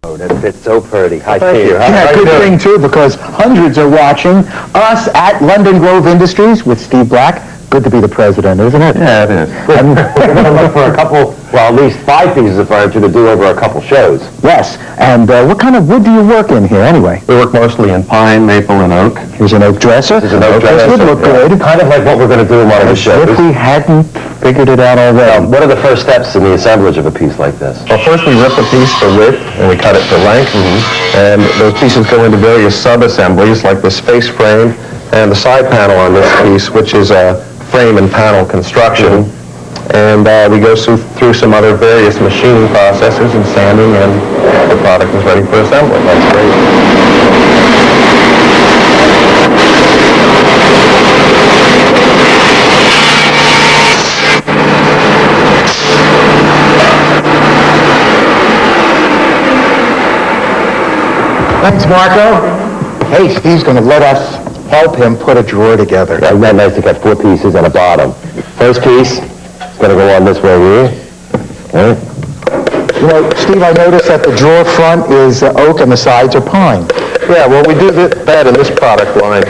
Oh, that fits so pretty. Hi, Thank Steve. you. Yeah, good thing, too, because hundreds are watching us at London Grove Industries with Steve Black. Good to be the president, isn't it? Yeah, it is. We're going to look for a couple, well, at least 5 pieces of furniture to do over a couple shows. Yes. And what kind of wood do you work in here, anyway? We work mostly in pine, maple, and oak. Here's an oak dresser. Here's an oak dresser. This would look good. Kind of like what we're going to do in one of the shows. If we hadn't figured it out already. What are the first steps in the assemblage of a piece like this? Well, first we rip a piece for width, and we cut it for length. And those pieces go into various sub-assemblies, like this face frame and the side panel on this piece, which is a frame and panel construction. And we go through some other various machining processes and sanding, and the product is ready for assembly. That's great. Thanks, Marco. Hey, Steve's going to let us help him put a drawer together. Yeah, isn't that nice to cut 4 pieces and a bottom? First piece is going to go on this way here. Okay. You know, Steve, I noticed that the drawer front is oak and the sides are pine. Yeah, well, we do that in this product line.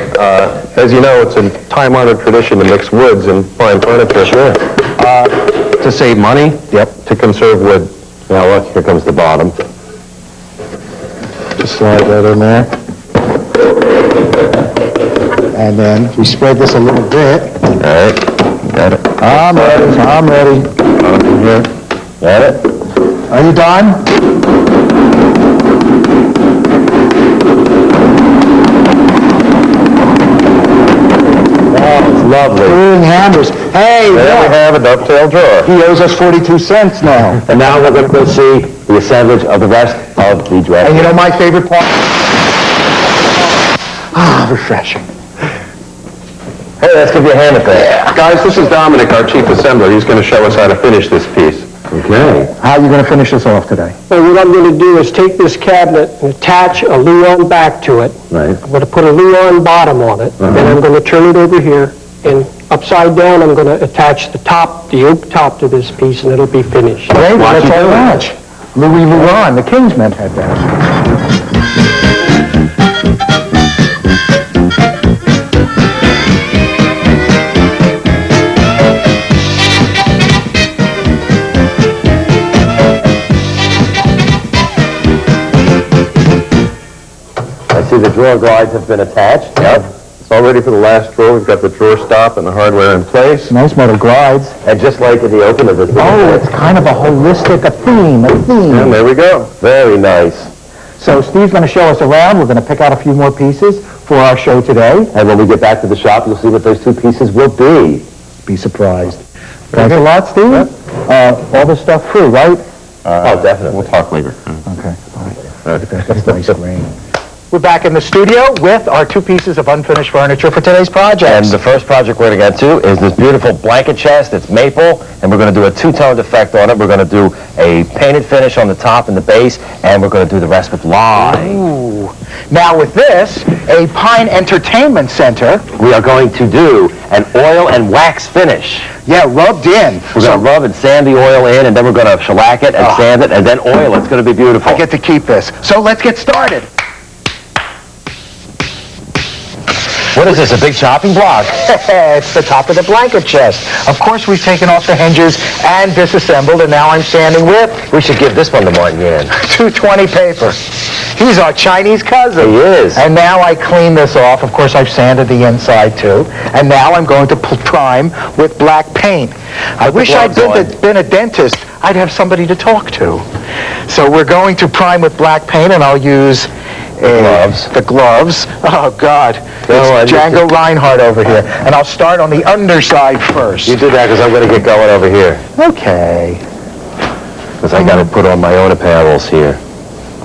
As you know, it's a time-honored tradition to mix woods in fine furniture. Sure. To save money. Yep. To conserve wood. Now look, here comes the bottom. Just slide that in there. And then we spread this a little bit. All right. Got it. I'm ready. Here. Got it? Are you done? Oh, it's lovely. Doing hammers. Hey, There we look, have a dovetail drawer. he owes us 42 cents now. And now we're going to go see the assemblage of the rest of the dress. And you know my favorite part? Refreshing. Hey, let's give you a hand at that. Guys, this is Dominic, our chief assembler. He's going to show us how to finish this piece. Okay. How are you going to finish this off today? So what I'm going to do is take this cabinet and attach a Luon back to it. Right. I'm going to put a Luon bottom on it, and I'm going to turn it over here, and upside down I'm going to attach the oak top to this piece, and it'll be finished. Great, well, Watch that's you all do it. much. Louis Luon, the Kingsmen had that. I see the drawer guides have been attached. Yep. It's all ready for the last drawer. We've got the drawer stop and the hardware in place. Nice metal glides. And just like in the open of this. Oh, it's kind of a holistic, a theme. And there we go. Very nice. So Steve's going to show us around. We're going to pick out a few more pieces for our show today. And when we get back to the shop, you'll see what those 2 pieces will be. Be surprised. Thanks a lot, Steve. All this stuff free, right? Oh, definitely. We'll talk later. Okay. All right. That's nice grain. We're back in the studio with our 2 pieces of unfinished furniture for today's project. And the first project we're going to get to is this beautiful blanket chest. It's maple, and we're going to do a 2-toned effect on it. We're going to do a painted finish on the top and the base, and we're going to do the rest with lye. Ooh. Now with this, a Pine Entertainment Center. We are going to do an oil and wax finish. Yeah, rubbed in. We're going to rub and sand the oil in, and then we're going to shellac it and sand it, and then oil. It's going to be beautiful. I get to keep this. So let's get started. What is this, a big chopping block? It's the top of the blanket chest. Of course, we've taken off the hinges and disassembled, and now I'm sanding with We should give this one to Martin Yan. 220 paper. He's our Chinese cousin. He is. And now I clean this off. Of course, I've sanded the inside, too. And now I'm going to prime with black paint. I wish I'd been a dentist. I'd have somebody to talk to. So we're going to prime with black paint, and I'll use gloves. the gloves. Oh, God. It's Django Reinhardt over here. And I'll start on the underside first. You do that because I'm going to get going over here. Okay. Because I got to put on my own apparels here.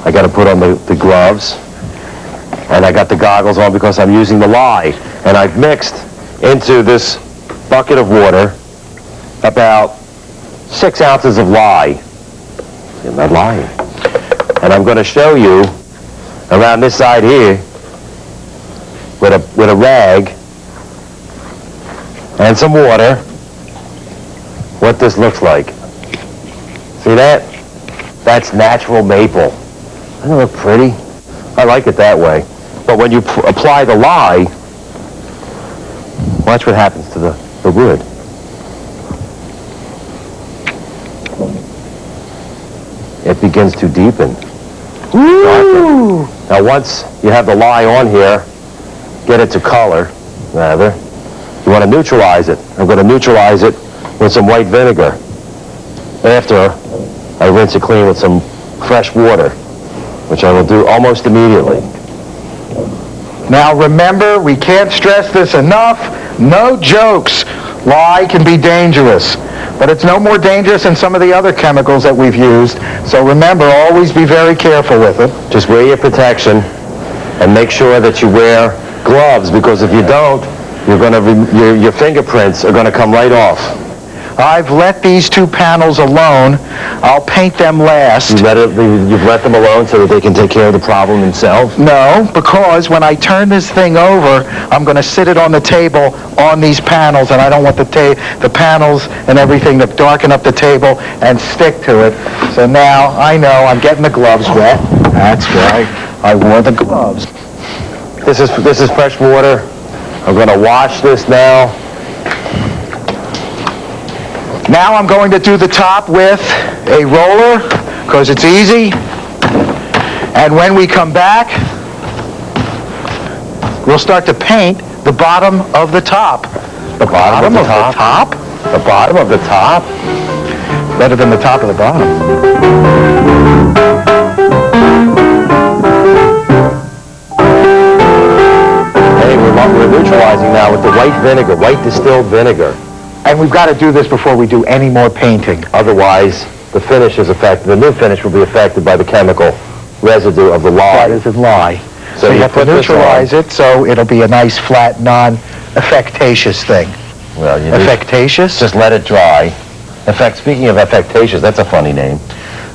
I got to put on the gloves. And I got the goggles on because I'm using the lye. And I've mixed into this bucket of water about 6 ounces of lye. I'm not lying. And I'm going to show you around this side here with a rag and some water what this looks like. See that? That's natural maple. Doesn't it look pretty? I like it that way. But when you apply the lye, watch what happens to the wood. It begins to deepen. Woo! Now once you have the lye on here, get it to color, rather. You want to neutralize it. I'm going to neutralize it with some white vinegar. After I rinse it clean with some fresh water, which I will do almost immediately. Now remember, we can't stress this enough. No jokes. Lye can be dangerous, but it's no more dangerous than some of the other chemicals that we've used. So remember, always be very careful with it. Just wear your protection and make sure that you wear gloves, because if you don't, you're going to your fingerprints are going to come right off. I've let these two panels alone. I'll paint them last. You've let them alone so that they can take care of the problem themselves? No, because when I turn this thing over, I'm going to sit it on the table on these panels, and I don't want the panels and everything to darken up the table and stick to it. So now I know I'm getting the gloves wet. That's right. I wore the gloves. This is fresh water. I'm going to wash this now. Now I'm going to do the top with a roller, because it's easy. And when we come back, we'll start to paint the bottom of the top. The bottom of the top? The bottom of the top? Better than the top of the bottom. Hey, we're neutralizing now with the white vinegar, white distilled vinegar. And we've got to do this before we do any more painting. Otherwise, the finish is affected. The new finish will be affected by the chemical residue of the lye. That is in lye. So you have to put this neutralize on. it so it'll be a nice, flat, non-affectatious thing. Well, you Affectatious? just let it dry. In fact, speaking of affectatious, that's a funny name.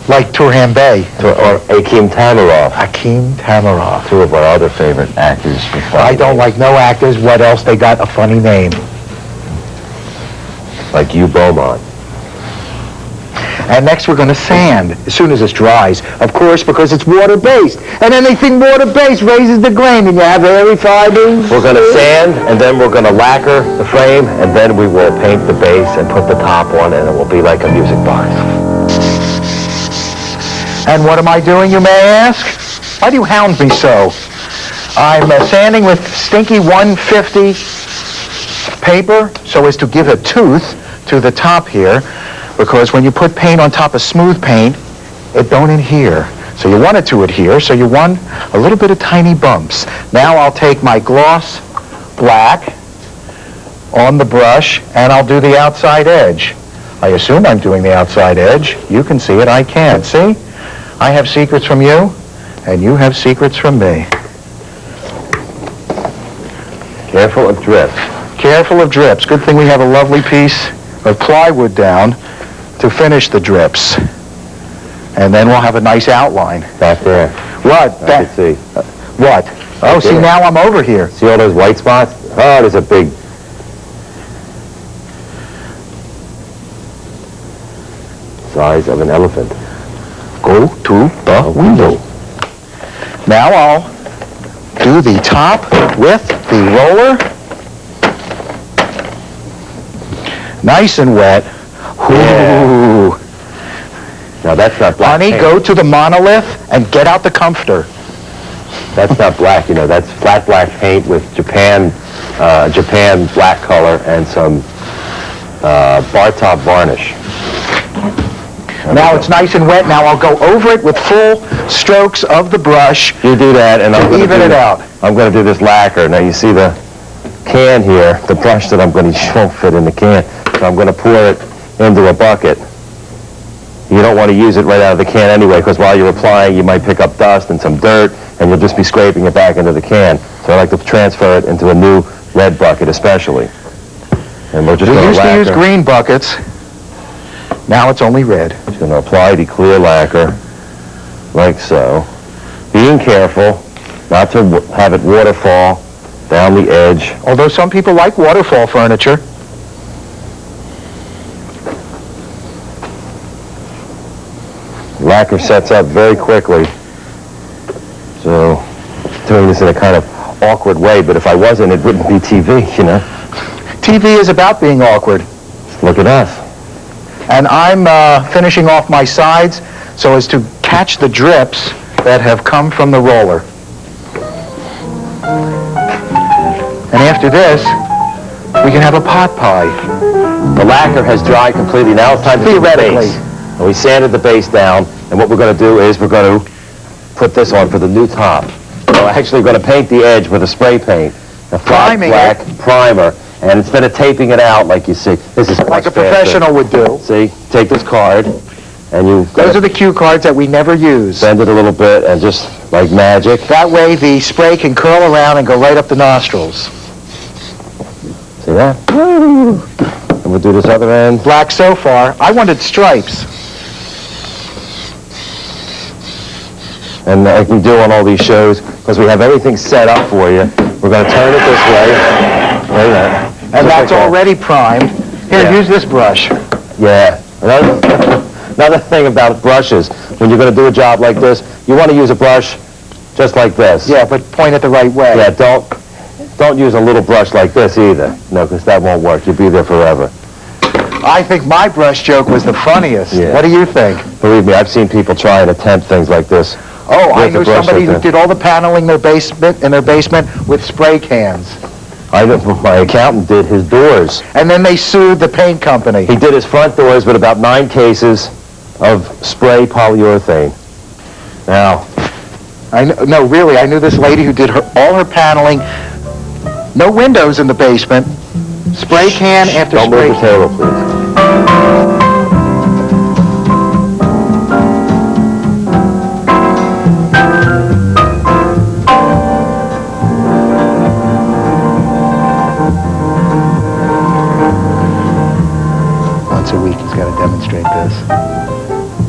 Like Turhan Bey. Or Akim Tamarov. Akim Tamarov. Two of our other favorite actors. with funny I don't names. like no actors. What else? They got a funny name. Like you, Beaumont. And next we're going to sand as soon as this dries. Of course, because it's water-based. And anything water-based raises the grain, and you have airy fibers. We're going to sand, and then we're going to lacquer the frame, and then we will paint the base and put the top on, and it will be like a music box. And what am I doing, you may ask? Why do you hound me so? I'm sanding with stinky 150 paper so as to give a tooth to the top here, because when you put paint on top of smooth paint, it don't adhere. So you want it to adhere, so you want a little bit of tiny bumps. Now I'll take my gloss black on the brush, and I'll do the outside edge. I assume I'm doing the outside edge. You can see it, I can't. See? I have secrets from you, and you have secrets from me. Careful of drips. Careful of drips. Good thing we have a lovely piece of plywood down to finish the drips. And then we'll have a nice outline. Back there. What? I can see. What? Oh, see, there. now I'm over here. See all those white spots? Oh, there's a big... size of an elephant. Go to the window. Now I'll do the top with the roller. Nice and wet. Ooh. Now that's not black Honey, paint. go to the monolith and get out the comforter. That's not black, you know. That's flat black paint with Japan black color and some bar top varnish. Now it's nice and wet. Now I'll go over it with full strokes of the brush. You do that, and I'm going to even it out. I'm going to do this lacquer. Now you see the can here, the brush that I'm going to won't fit in the can. So I'm going to pour it into a bucket. You don't want to use it right out of the can anyway, because while you're applying, you might pick up dust and some dirt, and you'll just be scraping it back into the can. So I like to transfer it into a new red bucket, especially. And we're just We going to used to lacquer. use green buckets. Now it's only red. Just going to apply the clear lacquer, like so. Being careful not to have it waterfall down the edge. Although some people like waterfall furniture. Lacquer sets up very quickly So, doing this in a kind of awkward way, but if I wasn't, it wouldn't be TV, you know? TV is about being awkward. Look at us. And I'm finishing off my sides so as to catch the drips that have come from the roller. And after this, we can have a pot pie. The lacquer has dried completely. Now it's time to do the base. And we sanded the base down, and what we're going to do is we're going to put this on for the new top. So actually we're going to paint the edge with a spray paint, a flat black primer, and instead of taping it out like you see, this is Like a professional would do. See, take this card, and you... Those are the cue cards that we never use. Bend it a little bit, and just like magic. That way the spray can curl around and go right up the nostrils. See that? And we'll do this other end. Black so far. I wanted stripes. And like we do on all these shows, because we have everything set up for you, we're going to turn it this way. Like that. And that's already primed. Here, use this brush. Yeah. Another thing about brushes, when you're going to do a job like this, you want to use a brush just like this. Yeah, but point it the right way. Yeah, don't use a little brush like this either. No, because that won't work. You'll be there forever. I think my brush joke was the funniest. Yeah. What do you think? Believe me, I've seen people try and attempt things like this. Oh, I With the knew brush somebody like who that. did all the paneling in their basement with spray cans. I know my accountant did his doors. And then they sued the paint company. He did his front doors with about 9 cases of spray polyurethane. Now, No, really, I knew this lady who did all her paneling, no windows in the basement, spray can after don't spray move the table, please. Once a week he's got to demonstrate this.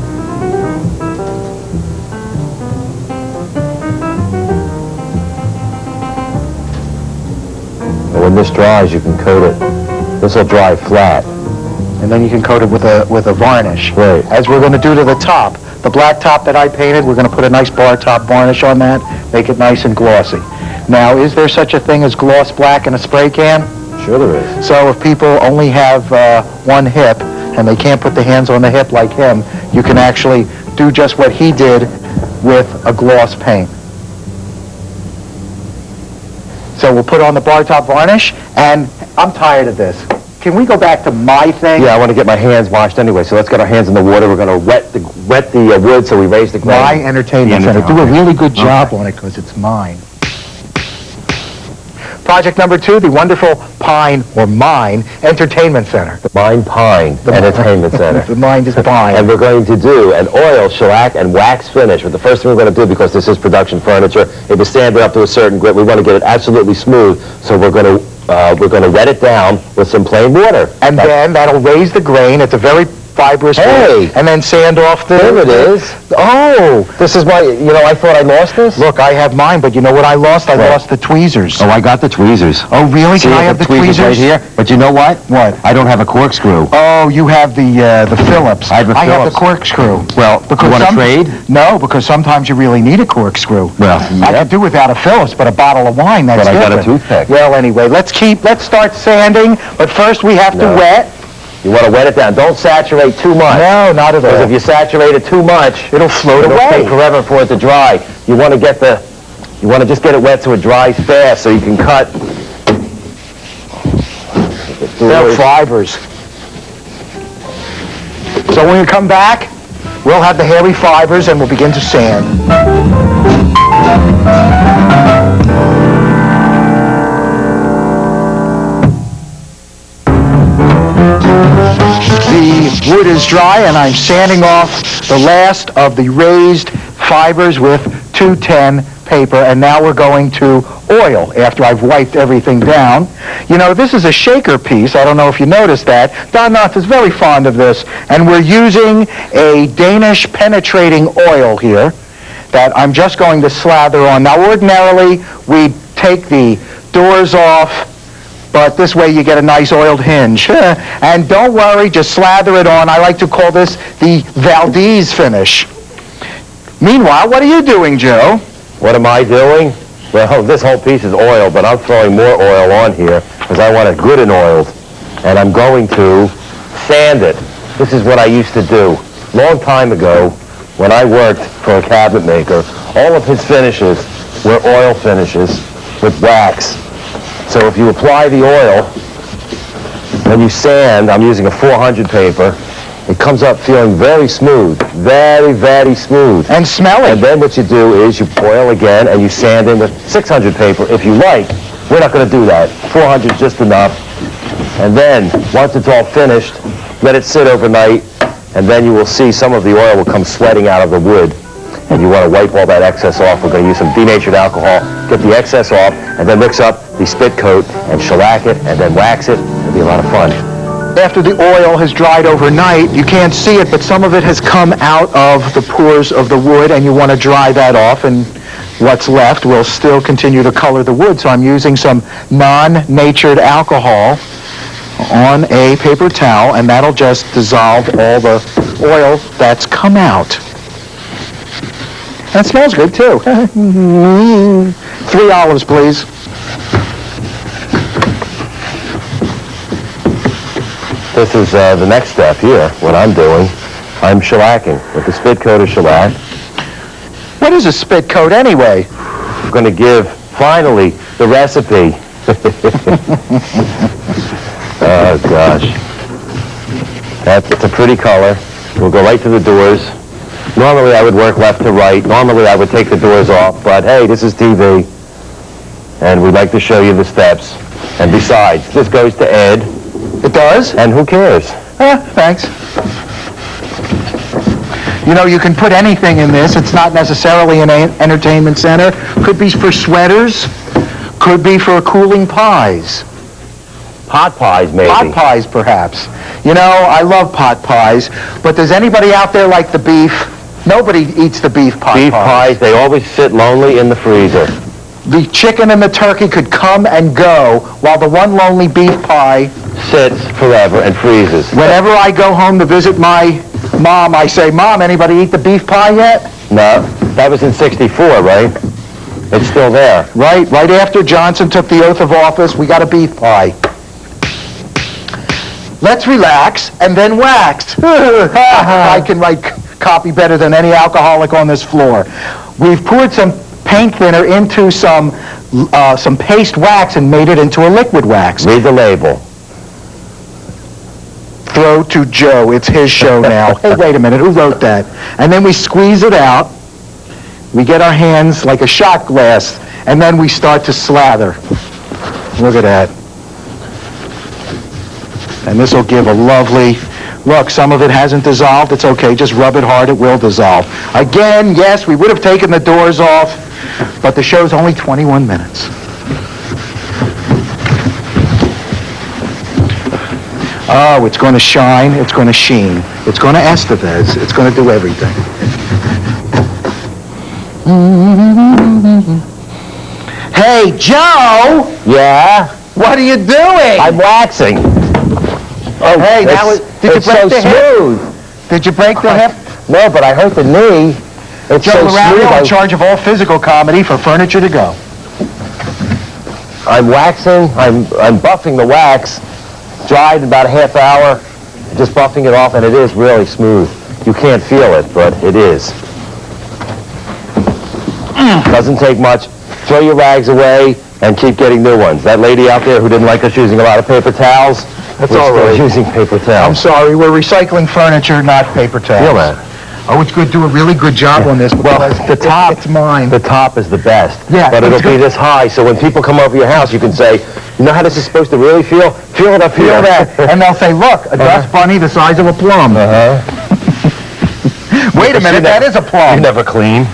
And when this dries, you can coat it. This will dry flat. And then you can coat it with a varnish. Right. As we're going to do to the top. The black top that I painted, we're going to put a nice bar top varnish on that, make it nice and glossy. Now, is there such a thing as gloss black in a spray can? Sure there is. So if people only have one hip and they can't put the hands on the hip like him, you can actually do just what he did with a gloss paint. So we'll put on the bar top varnish, and I'm tired of this. Can we go back to my thing? Yeah, I want to get my hands washed anyway, so let's get our hands in the water. We're going to wet the wood so we raise the grain. My entertainment center. Do a really good job on it because it's mine. Project number 2, the wonderful Pine, or Mine, Entertainment Center. Mine Pine Entertainment Center. The mind is pine. And we're going to do an oil, shellac, and wax finish. But the first thing we're going to do, because this is production furniture, it was sanded up to a certain grit. We want to get it absolutely smooth, so we're going to wet it down with some plain water. And then that'll raise the grain. It's a very fibrous Hey! wood. And then sand off the... There it is. Oh! This is my, I thought I lost this. Look, I have mine, but you know what I lost? I What? lost the tweezers. Oh, I got the tweezers. Oh, really? See, Can I have the tweezers? right here? But you know what? What? I don't have a corkscrew. Oh, you have the Phillips. I have a I have Phillips. the corkscrew. Well, Because you want to some- trade? No, because sometimes you really need a corkscrew. Well, I yep. could do without a Phillips, but a bottle of wine, that's But I got a different. toothpick. Well, anyway, let's start sanding, but first we have to No. wet. You want to wet it down. Don't saturate too much. No, not at Because all. if you saturate it too much, It'll float it'll away. take forever for it to dry. You want to just get it wet so it dries fast, so you can cut. They're fibers. So when we come back, we'll have the hairy fibers and we'll begin to sand. The wood is dry and I'm sanding off the last of the raised fibers with 210 paper, and now we're going to oil after I've wiped everything down. You know, this is a shaker piece. I don't know if you noticed that. Don Knopf is very fond of this, and we're using a Danish penetrating oil here that I'm just going to slather on. Now, ordinarily, we take the doors off, but this way you get a nice oiled hinge. And don't worry, just slather it on. I like to call this the Valdez finish. Meanwhile, what are you doing, Joe? What am I doing? Well, this whole piece is oil, but I'm throwing more oil on here because I want it good and oiled. And I'm going to sand it. This is what I used to do. Long time ago, when I worked for a cabinet maker, all of his finishes were oil finishes with wax. So if you apply the oil, when you sand, I'm using a 400 paper, it comes up feeling very smooth, very, very smooth. And smelly. And then what you do is you oil again and you sand in with 600 paper if you like. We're not going to do that. 400 is just enough. And then, once it's all finished, let it sit overnight, and then you will see some of the oil will come sweating out of the wood. And you want to wipe all that excess off. We're going to use some denatured alcohol, get the excess off, and then mix up the spit coat and shellac it, and then wax it. It'll be a lot of fun. After the oil has dried overnight, you can't see it, but some of it has come out of the pores of the wood, and you want to dry that off, and what's left will still continue to color the wood. So I'm using some non-natured alcohol on a paper towel, and that'll just dissolve all the oil that's come out. That smells good, too. 3 olives, please. This is the next step here, what I'm doing. I'm shellacking with the spit coat of shellac. What is a spit coat, anyway? I'm going to give, finally, the recipe. Oh, gosh. It's a pretty color. We'll go right to the doors. Normally, I would work left to right. Normally, I would take the doors off. But, hey, this is TV. And we'd like to show you the steps. And besides, this goes to Ed. It does? And who cares? Thanks. You know, you can put anything in this. It's not necessarily an entertainment center. Could be for sweaters. Could be for cooling pies. Pot pies, maybe. Pot pies, perhaps. You know, I love pot pies, but does anybody out there like the beef? Nobody eats the beef pot Beef pies. pies, they always sit lonely in the freezer. The chicken and the turkey could come and go while the one lonely beef pie Sits forever and freezes. Whenever I go home to visit my mom, I say, Mom, anybody eat the beef pie yet? No, that was in 64, right? It's still there. Right after Johnson took the oath of office, we got a beef pie. Let's relax and then wax. I can write copy better than any alcoholic on this floor. We've poured some paint thinner into some paste wax and made it into a liquid wax. Read the label. Throw to Joe. It's his show now. Hey, wait a minute. Who wrote that? And then we squeeze it out. We get our hands like a shot glass, and then we start to slather. Look at that. And this will give a lovely... Look, some of it hasn't dissolved. It's okay. Just rub it hard. It will dissolve. Again, yes, we would have taken the doors off, but the show's only 21 minutes. Oh, it's going to shine. It's going to sheen. It's going to Estevez. It's going to do everything. Hey, Joe! Yeah? What are you doing? I'm waxing. Oh, Hey, did you break the hip? Did you break the hip? No, but I hurt the knee. It's Joe so smooth. Lorano in charge of all physical comedy for Furniture to Go. I'm waxing. I'm buffing the wax. Dried in about a half hour. Just buffing it off, and it is really smooth. You can't feel it, but it is. Doesn't take much. Throw your rags away and keep getting new ones. That lady out there who didn't like us using a lot of paper towels, That's we're all still right. using paper I'm towels. sorry, we're recycling furniture, not paper towels. Feel that? Oh, it's good. Do a really good job on this. Well, because the top, it's mine. The top is the best. Yeah, But it'll it's be good. this high, so when people come over your house, you can say, you know how this is supposed to really feel? Feel it up here. Feel that. And they'll say, look, a dust bunny the size of a plum. Wait a minute, that is a plum. You never clean.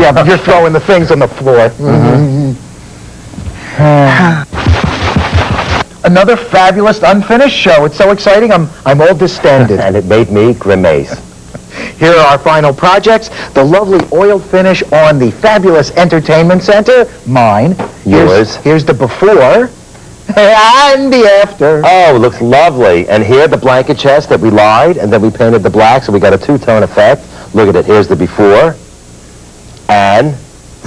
Yeah, but you're throwing the things on the floor. Another fabulous unfinished show. It's so exciting, I'm all distended. And it made me grimace. Here are our final projects. The lovely oiled finish on the fabulous entertainment center. Mine. Yours. Here's the before and the after. Oh, it looks lovely. And here, the blanket chest that we lied, and then we painted the black, so we got a two-tone effect. Look at it. Here's the before. And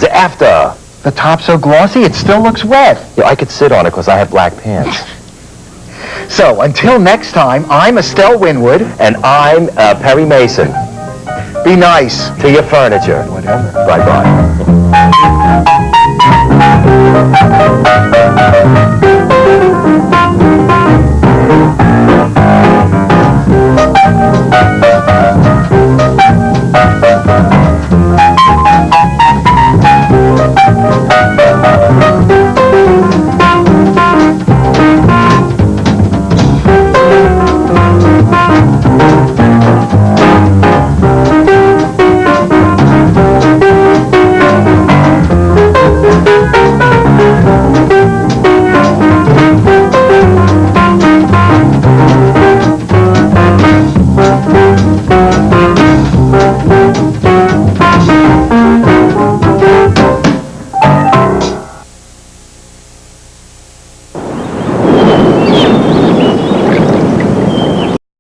It's after. The top's so glossy, it still looks wet. Yeah, I could sit on it because I have black pants. So, until next time, I'm Estelle Winwood. And I'm Perry Mason. Be nice. To your furniture. Whatever. Bye-bye.